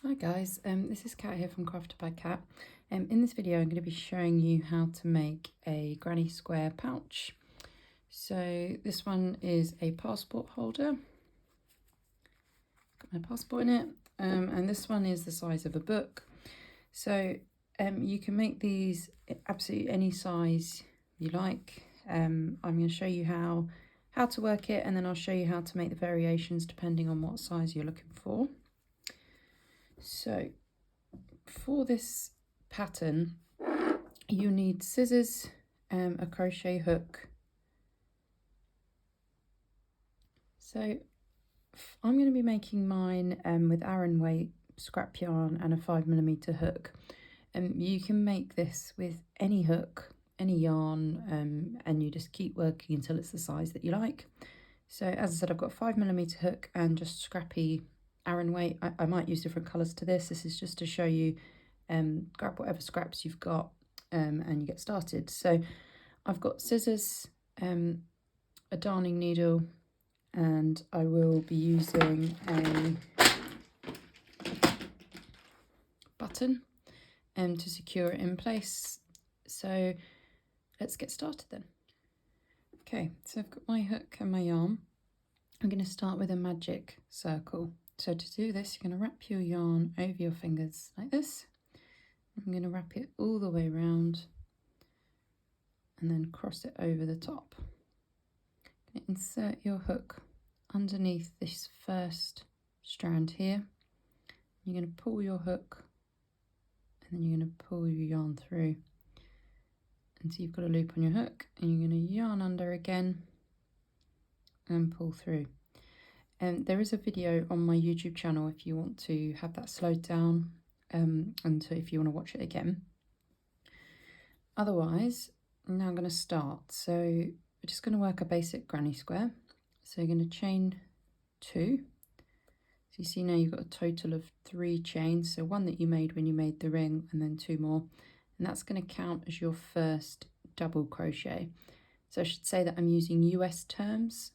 Hi guys, this is Kat here from Crafted by Kat. In this video I'm going to be showing you how to make a granny square pouch. So this one is a passport holder. Got my passport in it, and this one is the size of a book. So you can make these absolutely any size you like. I'm going to show you how to work it, and then I'll show you how to make the variations depending on what size you're looking for. So for this pattern you need scissors, a crochet hook. So I'm going to be making mine with Aran weight scrap yarn and a 5mm hook. You can make this with any hook, any yarn, and you just keep working until it's the size that you like. So as I said, I've got a 5mm hook and just scrappy Aran weight. I might use different colours to this. This is just to show you, grab whatever scraps you've got and you get started. So I've got scissors, a darning needle, and I will be using a button to secure it in place. So let's get started then. Okay, so I've got my hook and my yarn. I'm going to start with a magic circle. So to do this, you're going to wrap your yarn over your fingers like this. I'm going to wrap it all the way around and then cross it over the top. Insert your hook underneath this first strand here. You're going to pull your hook and then you're going to pull your yarn through until you've got a loop on your hook, and you're going to yarn under again and pull through. And there is a video on my YouTube channel if you want to have that slowed down, and so if you want to watch it again. Otherwise, now I'm going to start. So we're just going to work a basic granny square. So you're going to chain 2. So you see now you've got a total of 3 chains. So one that you made when you made the ring, and then 2 more. And that's going to count as your first double crochet. So I should say that I'm using US terms.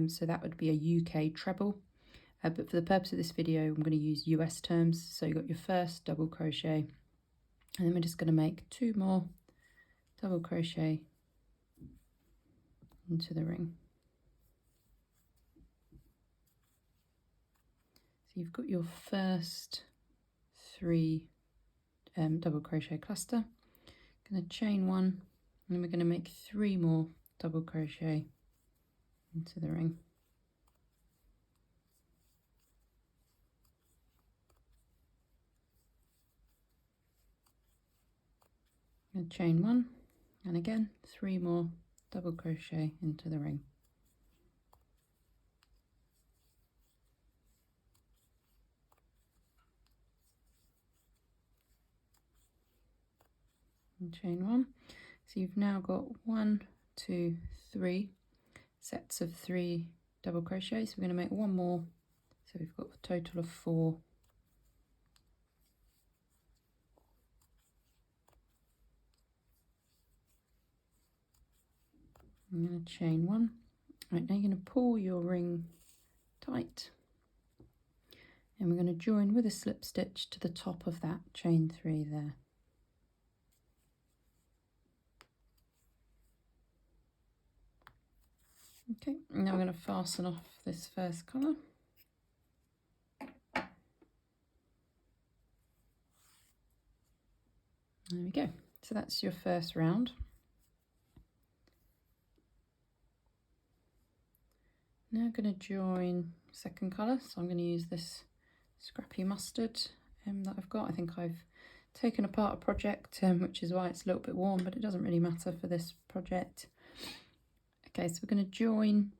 So that would be a UK treble. But for the purpose of this video, I'm going to use US terms. So you've got your first double crochet. And then we're just going to make 2 more double crochet into the ring. So you've got your first 3 double crochet cluster. Going to chain 1, and then we're going to make 3 more double crochet into the ring. I'm going to chain 1, and again 3 more double crochet into the ring. And chain 1. So you've now got 1, 2, 3 sets of 3 double crochets. We're going to make 1 more, so we've got a total of 4. I'm going to chain 1. Right, now you're going to pull your ring tight, and we're going to join with a slip stitch to the top of that chain 3 there. Okay, now we're going to fasten off this first colour. There we go. So that's your first round. Now I'm going to join second colour, so I'm going to use this scrappy mustard that I've got. I think I've taken apart a project, which is why it's a little bit warm, but it doesn't really matter for this project. Okay, so we're going to join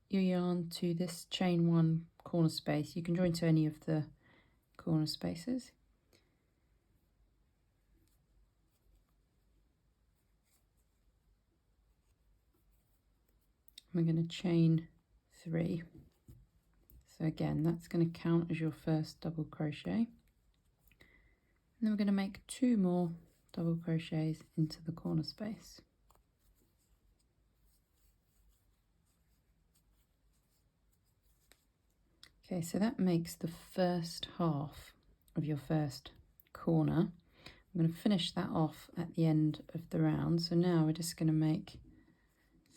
your yarn to this chain 1 corner space. You can join to any of the corner spaces. We're going to chain 3. So again, that's going to count as your first double crochet. And then we're going to make 2 more double crochets into the corner space. Okay, so that makes the first half of your first corner. I'm going to finish that off at the end of the round. So now we're just going to make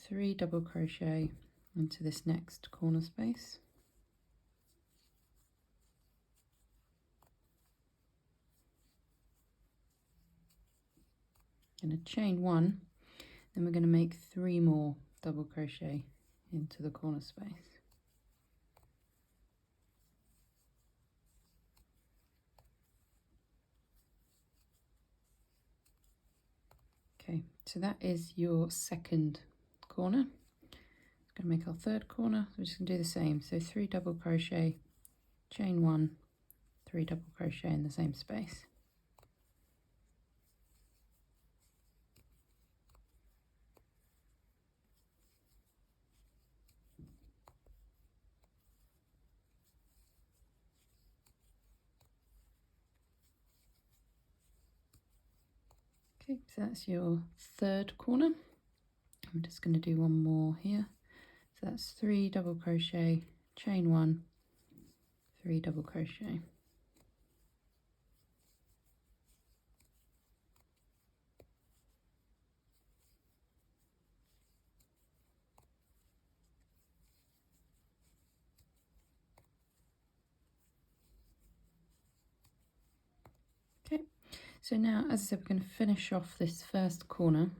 3 double crochet into this next corner space. Going to chain 1, then we're going to make 3 more double crochet into the corner space. Okay, so that is your second corner. Going to make our third corner. We're just going to do the same. So 3 double crochet, chain 1, 3 double crochet in the same space. Okay, so that's your third corner. I'm just going to do one more here. So that's 3 double crochet, chain 1, 3 double crochet. Okay, so now, as I said, we're going to finish off this first corner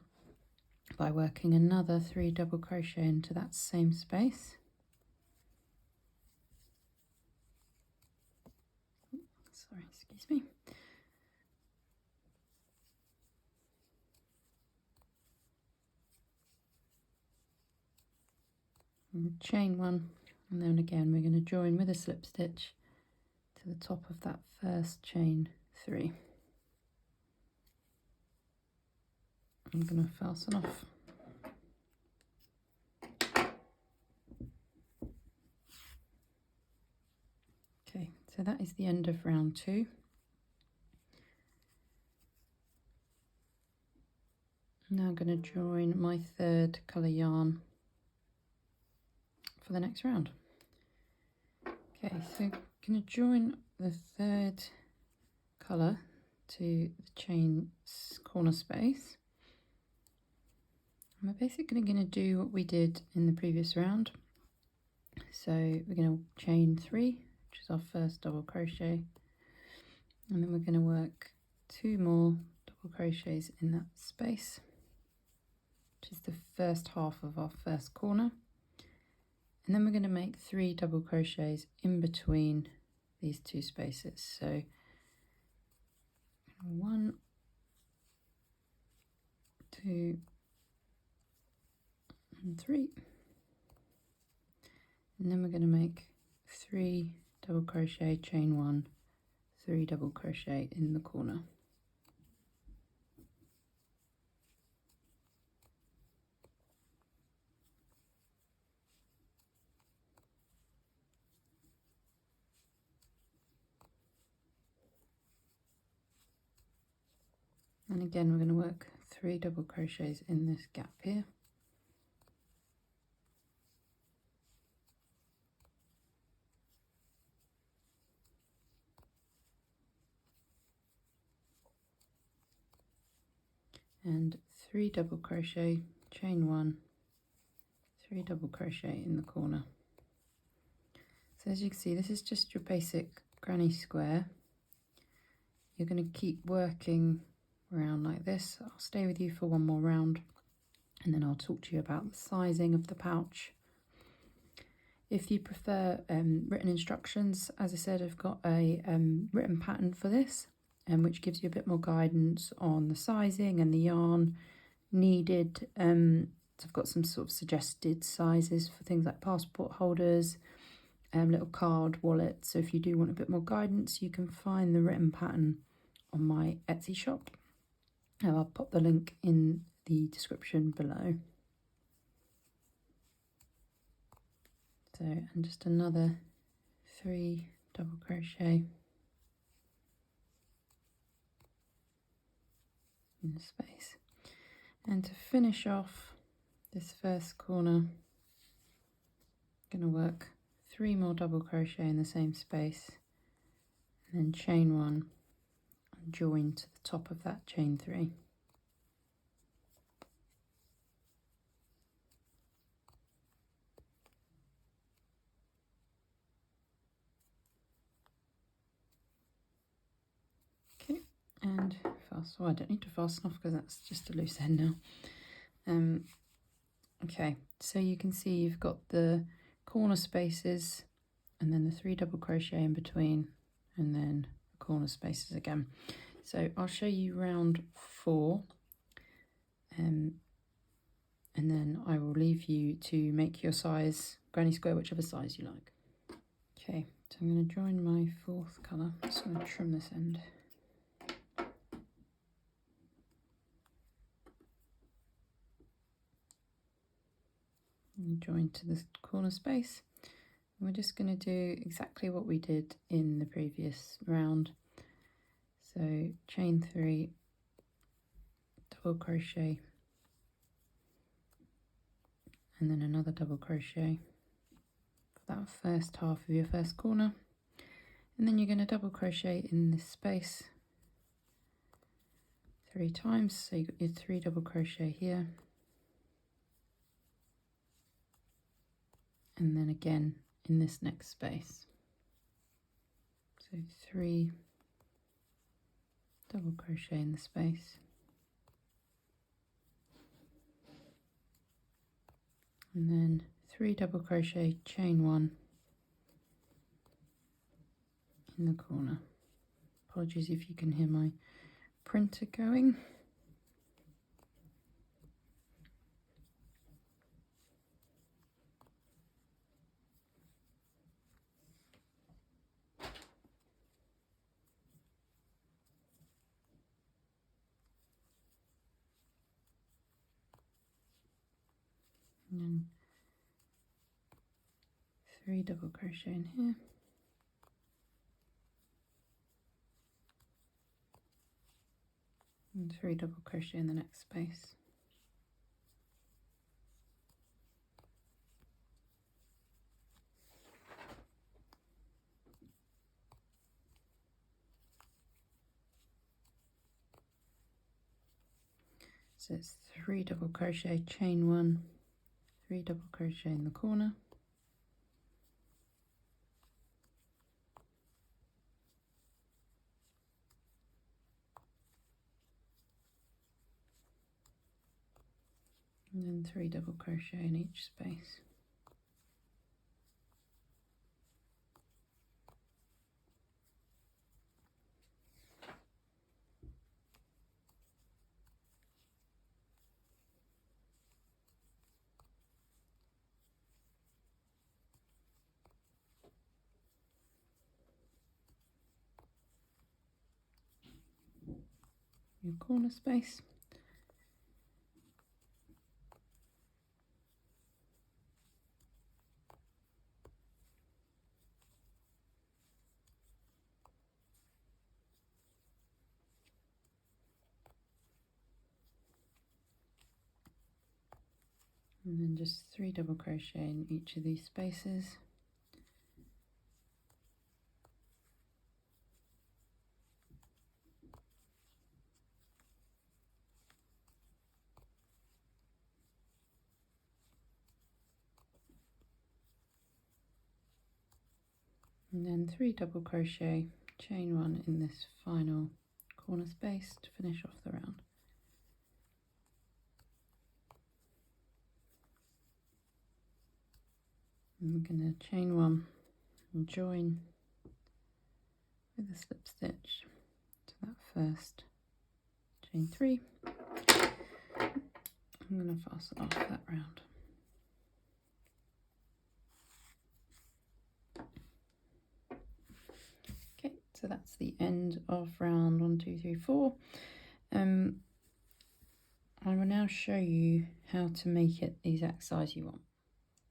by working another 3 double crochet into that same space. Sorry, excuse me. And chain 1, and then again we're going to join with a slip stitch to the top of that first chain 3. I'm going to fasten off. Okay, so that is the end of round 2. Now I'm going to join my third colour yarn for the next round. Okay, so I'm going to join the third colour to the chain corner space. And we're basically going to do what we did in the previous round. So we're going to chain 3, which is our first double crochet, and then we're going to work 2 more double crochets in that space, which is the first half of our first corner, and then we're going to make 3 double crochets in between these 2 spaces. So 1, 2 and 3, and then we're going to make 3 double crochet, chain 1, 3 double crochet in the corner. And again we're going to work 3 double crochets in this gap here. And 3 double crochet, chain 1, 3 double crochet in the corner. So as you can see, this is just your basic granny square. You're going to keep working around like this. I'll stay with you for one more round and then I'll talk to you about the sizing of the pouch. If you prefer written instructions, as I said, I've got a written pattern for this, which gives you a bit more guidance on the sizing and the yarn needed. So I've got some sort of suggested sizes for things like passport holders, little card wallets. So if you do want a bit more guidance, you can find the written pattern on my Etsy shop. And I'll pop the link in the description below. So, and just another 3 double crochet in the space. And to finish off this first corner, I'm going to work 3 more double crochet in the same space, and then chain 1 and join to the top of that chain 3. Okay, and I don't need to fasten off because that's just a loose end now. Okay, so you can see you've got the corner spaces and then the 3 double crochet in between, and then the corner spaces again. So I'll show you round 4, and then I will leave you to make your size granny square, whichever size you like. Okay, so I'm going to join my 4th colour. I'm just going to trim this end. And join to the corner space. And we're just going to do exactly what we did in the previous round. So chain 3, double crochet, and then another double crochet for that first half of your first corner, and then you're going to double crochet in this space 3 times. So you've got your 3 double crochet here, and then again in this next space. So 3 double crochet in the space, and then 3 double crochet, chain 1 in the corner. Apologies if you can hear my printer going. And then 3 double crochet in here, and 3 double crochet in the next space. So it's 3 double crochet, chain 1, 3 double crochet in the corner, and then 3 double crochet in each space. Your corner space. And then just 3 double crochet in each of these spaces. And then 3 double crochet, chain 1 in this final corner space to finish off the round. And we're going to chain 1 and join with a slip stitch to that first chain 3. I'm going to fasten off that round. Okay, so that's the end of round 1, 2, 3, 4. I will now show you how to make it the exact size you want.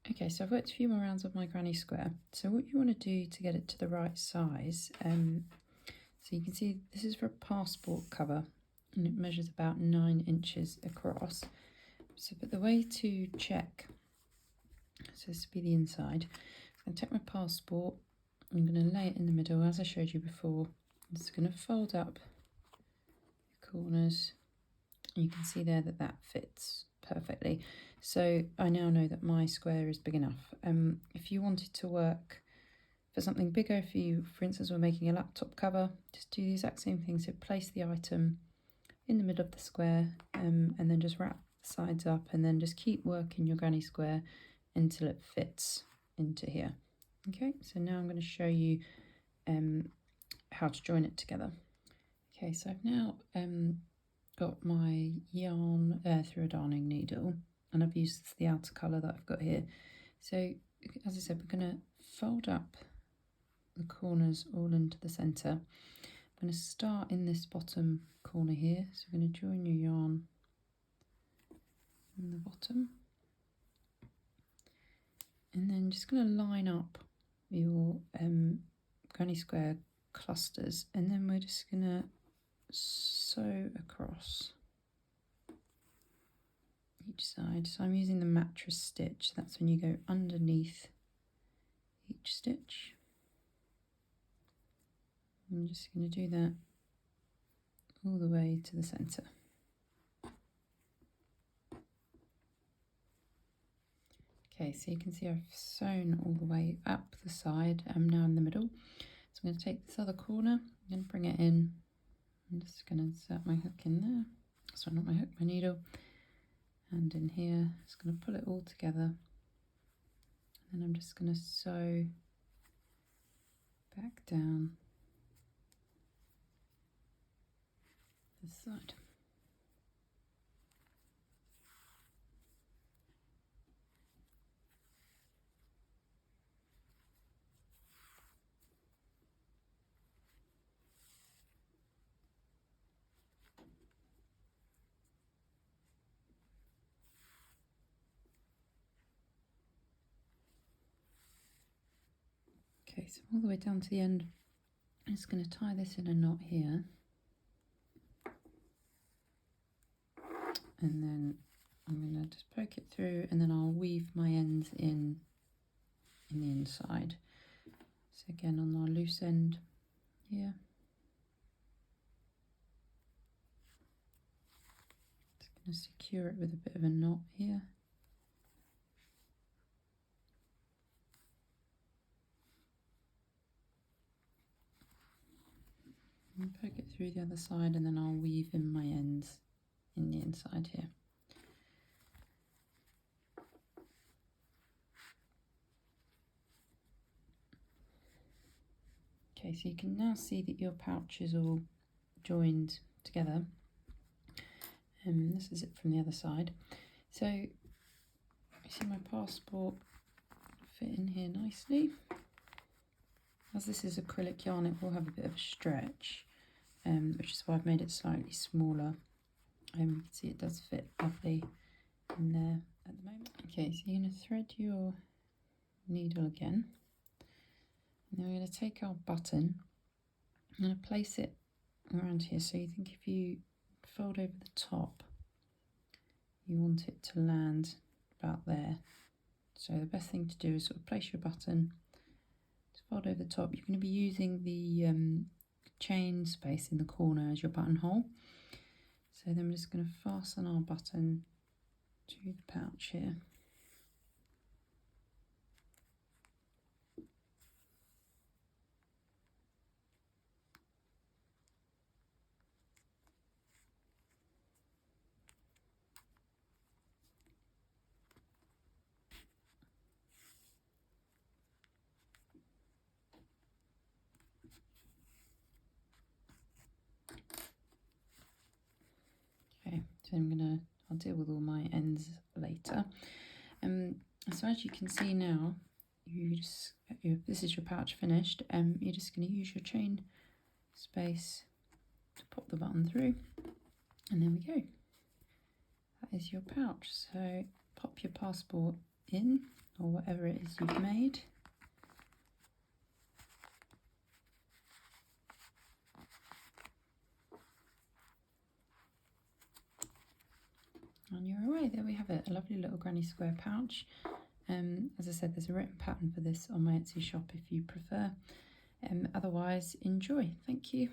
Okay, so I've worked a few more rounds of my granny square. So what you want to do to get it to the right size, so you can see this is for a passport cover and it measures about 9 inches across. So but the way to check, so this will be the inside, going to take my passport, I'm going to lay it in the middle as I showed you before. I'm just going to fold up the corners. You can see there that that fits perfectly. So I now know that my square is big enough. If you wanted to work for something bigger, if you, for instance, were making a laptop cover, just do the exact same thing. So place the item in the middle of the square, and then just wrap the sides up, and then just keep working your granny square until it fits into here. Okay, so now I'm going to show you how to join it together. Okay, so I've now got my yarn through a darning needle, and I've used the outer colour that I've got here. So as I said, we're going to fold up the corners all into the centre. I'm going to start in this bottom corner here, so we're going to join your yarn in the bottom, and then just going to line up your granny square clusters, and then we're just going to sew across each side. So I'm using the mattress stitch. That's when you go underneath each stitch. I'm just going to do that all the way to the centre. Okay, so you can see I've sewn all the way up the side. I'm now in the middle. So I'm going to take this other corner, I'm going to bring it in. I'm just going to insert my hook in there. Sorry, not my hook, my needle. And in here, just going to pull it all together. And then I'm just going to sew back down this side. Okay, so all the way down to the end, I'm just going to tie this in a knot here. And then I'm going to just poke it through, and then I'll weave my ends in the inside. So again, on our loose end here. Just going to secure it with a bit of a knot here. And poke it through the other side, and then I'll weave in my ends in the inside here. Okay, so you can now see that your pouch is all joined together. And this is it from the other side. So you see my passport fit in here nicely. As this is acrylic yarn, it will have a bit of a stretch, which is why I've made it slightly smaller. You can see it does fit lovely in there at the moment. Okay, so you're going to thread your needle again. And then we're going to take our button. I'm going to place it around here. So you think if you fold over the top, you want it to land about there. So the best thing to do is sort of place your button, fold over the top. You're going to be using the chain space in the corner as your buttonhole. So then we're just going to fasten our button to the pouch here. Okay, so I'll deal with all my ends later. So as you can see now, this is your pouch finished. You're just going to use your chain space to pop the button through, and there we go. That is your pouch. So pop your passport in, or whatever it is you've made. And you're away. There we have it, a lovely little granny square pouch. As I said, there's a written pattern for this on my Etsy shop if you prefer. Otherwise, enjoy. Thank you.